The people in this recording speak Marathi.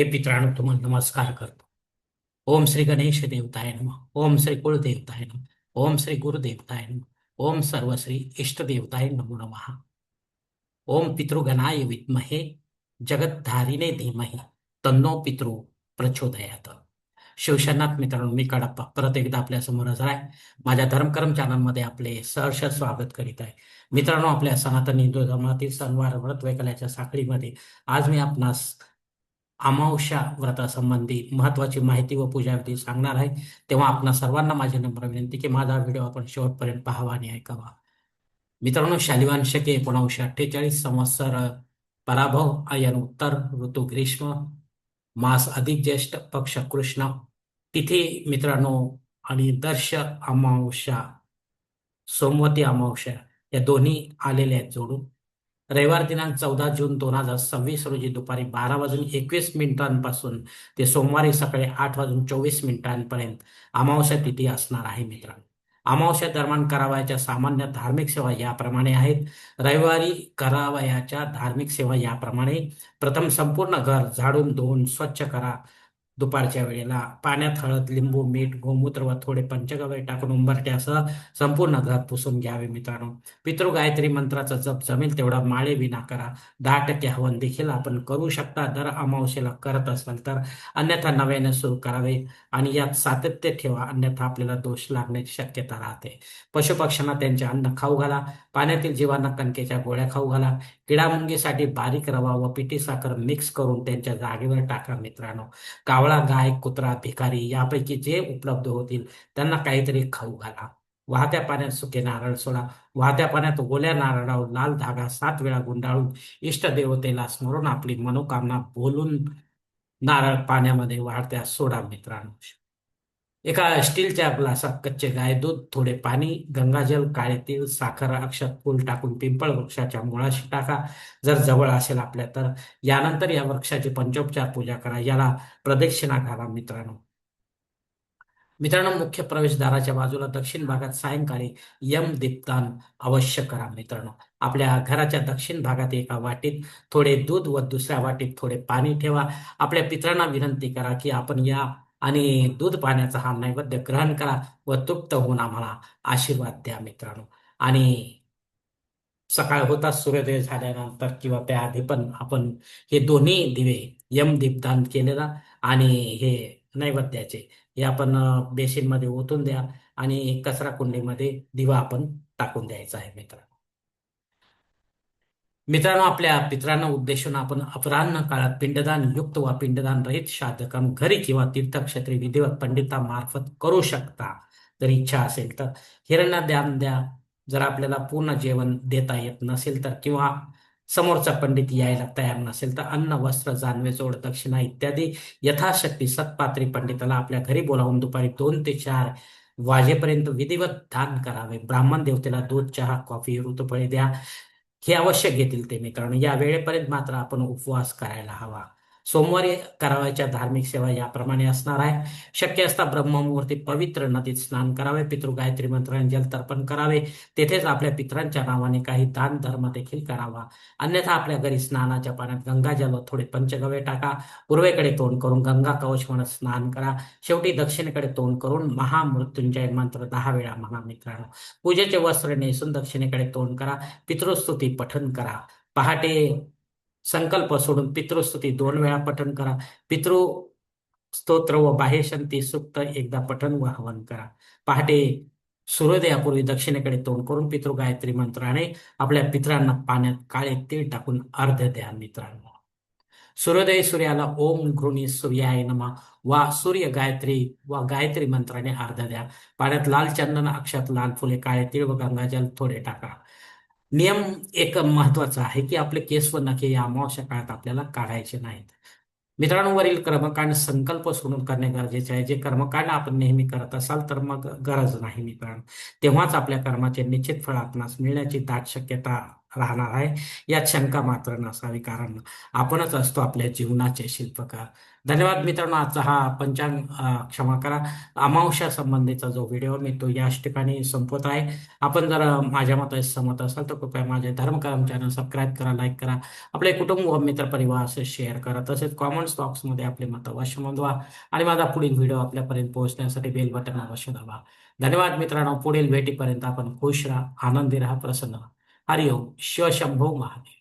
हे पितरांनो तुम्हाला नमस्कार करतो. ओम श्री गणेश देवताय नमः. ओम श्री कुलदेवताय नमः. ओम श्री गुरुदेवताय नमः. ओम सर्वश्री इष्टदेवताय नमो नमः. ओम पितृगणाय विद्महे जगद्धारिणे धीमहि तन्नो पितृ प्रचोदयात. शिवशरणात मित्रांनो, मी कडप्पा परत एकदा आपल्या समोर हजर आहे. माझ्या धर्मकर्म चॅनलमध्ये आपले सहर्ष स्वागत करीत आहे. मित्रांनो, आपल्या सनातन हिंदू धर्मातील सणवार व्रत वैकल्याच्या साखळीमध्ये आज मी आपणास अमावस्या व्रतासंबंधी महत्वाची माहिती व पूजाविधी सांगणार आहे. तेव्हा आपणा सर्वांना माझी नम्र विनंती की माझा व्हिडिओ आपण शेवटपर्यंत पाहावा आणि ऐकावा. मित्रांनो, शालिवान शके 1948 संवत्सर पराभव आयन उत्तर ऋतू ग्रीष्म मास अधिक ज्येष्ठ पक्ष कृष्ण तिथी मित्रांनो आणि दर्श अमावस्या सोमवती अमावस्या या दोन्ही आलेल्या आहेत जोडून. रविवार दिनांक 14 जून 2026 रोजी दुपारी 12 वाजून 21 मिनिटांपासून ते सोमवारी सकाळी 8 वाजून 24 मिनिटांपर्यंत अमावस्या तिथी असणार आहे मित्रांनो. अमावस्या दरम्यान करावयाच्या सामान्य धार्मिक सेवा याप्रमाणे आहेत. रविवारी करावयाच्या धार्मिक सेवा याप्रमाणे: प्रथम संपूर्ण घर झाडून धुवून स्वच्छ करा. दुपारच्या वेळेला पाण्यात हळद, लिंबू, मीठ, गोमूत्र व थोडे पंचगव्य टाकून उंबरठ्यासह संपूर्ण घर पुसून घ्यावे मित्रांनो. पितृगायत्री मंत्राचा जप जमेल तेवढा माळे विना करा. 10% हवन देखील आपण करू शकता दर अमावस्येला करत असाल तर. अन्यथा नव्याने सुरू करावे आणि यात सातत्य ठेवा, अन्यथा आपल्याला दोष लागण्याची शक्यता राहते. पशुपक्ष्यांना त्यांचे अन्न खाऊ घाला. पाण्यातील जीवांना कणकेच्या गोळ्या खाऊ घाला. किडामुंगीसाठी बारीक रवा व पिठी साखर मिक्स करून त्यांच्या जागेवर टाका मित्रांनो. कावळा, गाय, कुत्रा, भिकारी यापैकी जे उपलब्ध होतील त्यांना काहीतरी खाऊ घाला. वाहत्या पाण्यात सुके नारळ सोडा. वाहत्या पाण्यात ओल्या नारळावर लाल धागा 7 वेळा गुंडाळून इष्टदेवतेला स्मरून आपली मनोकामना बोलून नारळ पाण्यामध्ये वाहत्या सोडा मित्रांनो. एका स्टीलच्या ग्लासात कच्चे गाय दूध, थोडे पाणी, गंगाजल, काळे तीळ, साखर, अक्षत, फूल टाकून पिंपळ वृक्षाच्या मुळाशी टाका जर जवळ असेल आपल्या तर. यानंतर या वृक्षाची पंचोपचार पूजा करा. याला प्रदक्षिणा घाला मित्रांनो. मित्रांनो, मुख्य प्रवेशद्वाराच्या बाजूला दक्षिण भागात सायंकाळी यम दीपदान अवश्य करा मित्रांनो. आपल्या घराच्या दक्षिण भागात एका वाटीत थोडे दूध व दुसऱ्या वाटीत थोडे पाणी ठेवा. आपल्या पितरांना विनंती करा की आपण या आणि दूध पाण्याचा हा नैवेद्य ग्रहण करा व तृप्त होऊन आम्हाला आशीर्वाद द्या मित्रांनो. आणि सकाळ होताच सूर्योदय झाल्यानंतर किंवा त्याआधी पण आपण हे दोन्ही दिवे यम दीपदान केलेला आणि हे नैवेद्याचे हे आपण बेसिनमध्ये ओतून द्या आणि कचरा कुंडीमध्ये दिवा आपण टाकून द्यायचा आहे मित्रांनो. मित्रांनो, आपल्या पितरांना उद्देशून आपण अपराह्न काळात पिंडदान युक्त वा पिंडदान रहित श्राद्धकर्म घरी किंवा तीर्थक्षेत्री विधिवत पंडितामार्फत करू शकता जर इच्छा असेल तर. हिरण्यदान द्या जर आपल्याला पूर्ण जेवण देता येत नसेल तर, किंवा समोरचा पंडित यायला तयार नसेल तर अन्न, वस्त्र, जानवे, जोड, दक्षिणा इत्यादी यथाशक्ती सत्पात्री पंडिताला आपल्या घरी बोलावून दुपारी 2 ते 4 वाजेपर्यंत विधिवत दान करावे. ब्राह्मण देवतेला दूध, चहा, कॉफी, ऋतुफळे द्या. हे अवश्य घेतील ते मित्रांनो. या वेळेपर्यंत मात्र आपण उपवास करायला हवा. सोमवारी करावयाच्या धार्मिक सेवा याप्रमाणे असणार आहे. शक्य असता ब्रह्ममुहूर्ती पवित्र नदीत स्नान करावे. पितृगायत्री मंत्राने जलतर्पण करावे. तेथेच आपल्या पितरांच्या नावाने काही दान धर्म देखील करावा. अन्यथा आपल्या घरी स्नानाच्या पाण्यात गंगाजल व थोडे पंचगव्य टाका. पूर्वेकडे तोंड करून गंगा कवच म्हणत स्नान करा. शेवटी दक्षिणेकडे तोंड करून महामृत्युंजय मंत्र 10 वेळा म्हणा मित्रांनो. पूजेचे वस्त्र नेसून दक्षिणेकडे तोंड करा. पितृस्तुती पठन करा. पहाटे संकल्प सोडून पितृस्तुती 2 वेळा पठन करा. पितृ स्तोत्र व बाह्यशांती सुक्त एकदा पठन व हवन करा. पहाटे सूर्योदयापूर्वी दक्षिणेकडे तोंड करून पितृगायत्री मंत्राने आपल्या पितरांना पाण्यात काळे तीळ टाकून अर्घ्य द्या मित्रांनो. सूर्योदय सूर्याला ओम घृणी सूर्याय नमः वा सूर्य गायत्री वा गायत्री मंत्राने अर्घ्य द्या. पाण्यात लाल चंदन, अक्षत, लाल फुले, काळे तीळ व गंगाजल थोडे टाका. नियम एक महत्वाचा आहे की आपले केस व नखे या अमावस्या काळात आपल्याला काढायचे नाहीत. मित्रांनो, वरील कर्मकांड संकल्प सोडून करणे गरजेचे आहे. जे कर्मकांड आपण नेहमी करत असाल तर मग गरज नाही मित्रांनो. तेव्हाच आपल्या कर्माचे निश्चित फळ आपणास मिळण्याची दाट शक्यता राहणार आहे यात शंका मात्र नसावी, कारण आपणच असतो आपल्या जीवनाचे शिल्पकार. धन्यवाद मित्रांनो. आजचा हा पंचांग क्षमा करा, अमावस्या संबंधीचा जो व्हिडिओ मी तो याच ठिकाणी संपवत आहे. आपण जर माझ्या मते सहमत असाल तर कृपया माझे धर्मकरम चॅनल सबस्क्राईब करा, लाईक करा, आपले कुटुंब व मित्रपरिवार असे शेअर करा, तसेच कॉमेंट्स बॉक्समध्ये आपले मत अवश्य नोंदवा आणि माझा पुढील व्हिडिओ आपल्यापर्यंत पोहोचण्यासाठी बेल बटन अवश्य दाबा. धन्यवाद मित्रांनो. पुढील भेटीपर्यंत आपण खुश राहा, आनंदी राहा, प्रसन्न राहा. हरिओम. शिवशंभो महादेव.